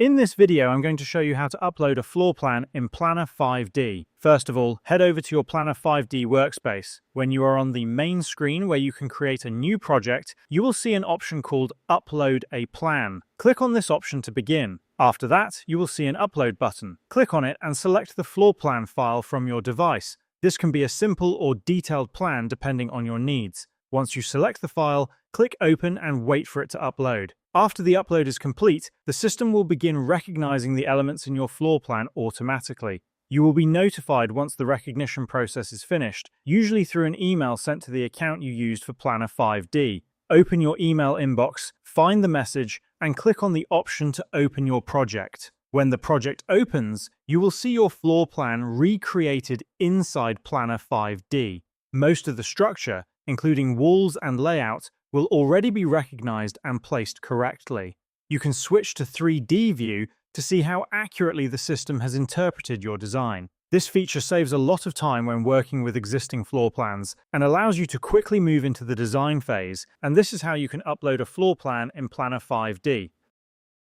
In this video, I'm going to show you how to upload a floor plan in Planner 5D. First of all, head over to your Planner 5D workspace. When you are on the main screen where you can create a new project, you will see an option called Upload a Plan. Click on this option to begin. After that, you will see an Upload button. Click on it and select the floor plan file from your device. This can be a simple or detailed plan depending on your needs. Once you select the file, click Open and wait for it to upload. After the upload is complete, the system will begin recognizing the elements in your floor plan automatically. You will be notified once the recognition process is finished, usually through an email sent to the account you used for Planner 5D. Open your email inbox, find the message, and click on the option to open your project. When the project opens, you will see your floor plan recreated inside Planner 5D. Most of the structure, including walls and layout, will already be recognized and placed correctly. You can switch to 3D view to see how accurately the system has interpreted your design. This feature saves a lot of time when working with existing floor plans and allows you to quickly move into the design phase, and this is how you can upload a floor plan in Planner 5D.